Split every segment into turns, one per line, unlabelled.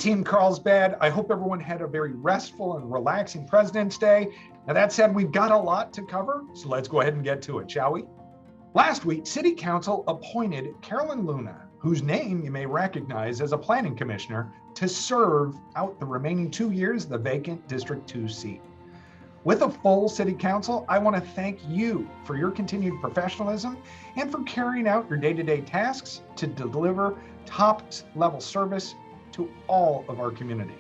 Team Carlsbad. I hope everyone had a very restful and relaxing President's Day. Now, that said, we've got a lot to cover, so let's go ahead and get to it, shall we? Last week, City Council appointed Carolyn Luna, whose name you may recognize as a planning commissioner, to serve out the remaining 2 years of the vacant District 2 seat. With a full City Council, I want to thank you for your continued professionalism and for carrying out your day-to-day tasks to deliver top-level service to all of our community.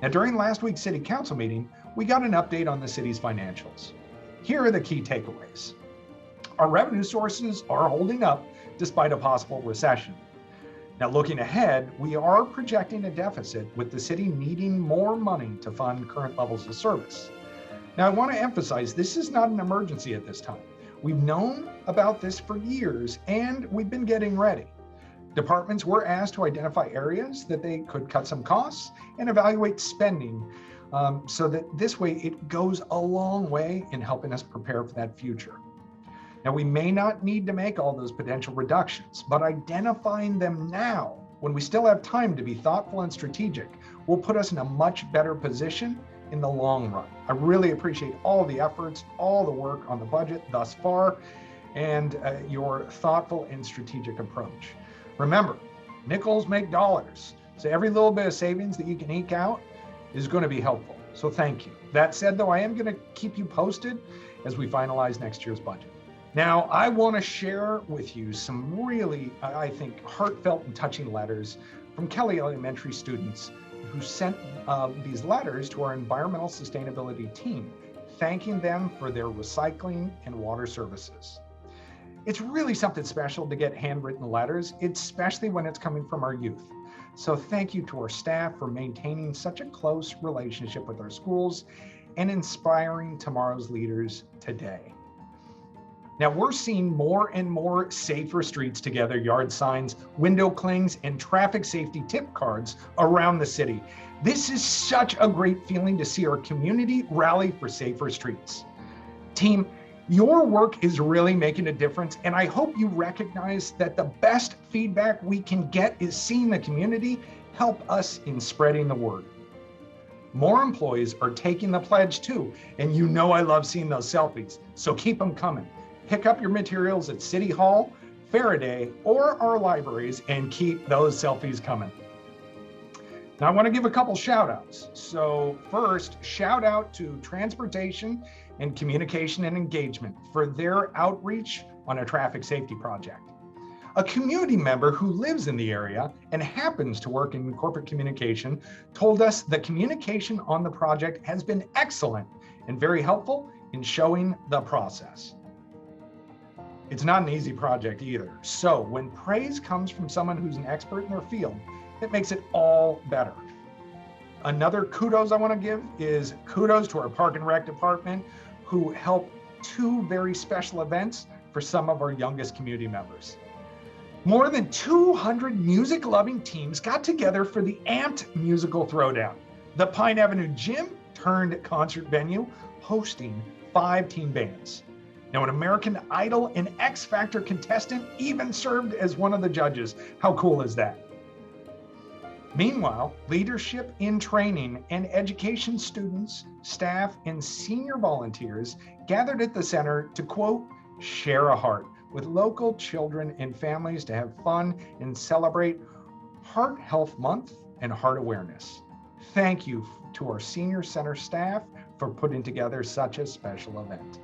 Now, during last week's City Council meeting, we got an update on the city's financials. Here are the key takeaways. Our revenue sources are holding up despite a possible recession. Now, looking ahead, we are projecting a deficit with the city needing more money to fund current levels of service. Now, I want to emphasize this is not an emergency at this time. We've known about this for years and we've been getting ready. Departments were asked to identify areas that they could cut some costs and evaluate spending so that this way it goes a long way in helping us prepare for that future. Now, we may not need to make all those potential reductions, but identifying them now, when we still have time to be thoughtful and strategic, will put us in a much better position in the long run. I really appreciate all the efforts, all the work on the budget thus far, and your thoughtful and strategic approach. Remember, nickels make dollars, so every little bit of savings that you can eke out is going to be helpful. So thank you. That said, though, I am going to keep you posted as we finalize next year's budget. Now, I want to share with you some really, I think, heartfelt and touching letters from Kelly Elementary students who sent these letters to our environmental sustainability team, thanking them for their recycling and water services. It's really something special to get handwritten letters, especially when it's coming from our youth. So thank you to our staff for maintaining such a close relationship with our schools and inspiring tomorrow's leaders today. Now, we're seeing more and more safer streets together, yard signs, window clings, and traffic safety tip cards around the city. This is such a great feeling to see our community rally for safer streets. Team, your work is really making a difference, and I hope you recognize that the best feedback we can get is seeing the community help us in spreading the word. More employees are taking the pledge too, and you know I love seeing those selfies, so keep them coming. Pick up your materials at City Hall, Faraday, or our libraries and keep those selfies coming. Now, I want to give a couple shout outs. So first, shout out to Transportation and Communication and Engagement for their outreach on a traffic safety project. A community member who lives in the area and happens to work in corporate communication told us the communication on the project has been excellent and very helpful in showing the process. It's not an easy project either. So when praise comes from someone who's an expert in their field, it makes it all better. Another kudos I want to give is kudos to our Park and Rec department who helped 2 very special events for some of our youngest community members. More than 200 music-loving teams got together for the Amped Musical Throwdown. The Pine Avenue Gym turned concert venue, hosting 5 teen bands. Now, an American Idol and X Factor contestant even served as one of the judges. How cool is that? Meanwhile, leadership in training and education students, staff, and senior volunteers gathered at the center to, quote, share a heart with local children and families to have fun and celebrate Heart Health Month and Heart Awareness. Thank you to our senior center staff for putting together such a special event.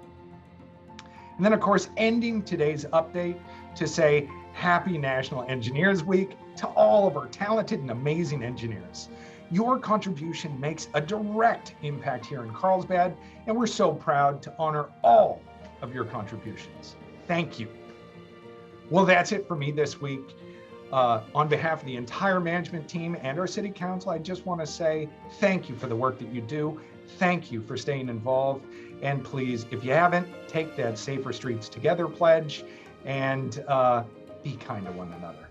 And then, of course, ending today's update to say Happy National Engineers Week to all of our talented and amazing engineers. Your contribution makes a direct impact here in Carlsbad, and we're so proud to honor all of your contributions. Thank you. Well, that's it for me this week. On behalf of the entire management team and our City Council, I just want to say thank you for the work that you do. Thank you for staying involved. And please, if you haven't, take that Safer Streets Together pledge and be kind to one another.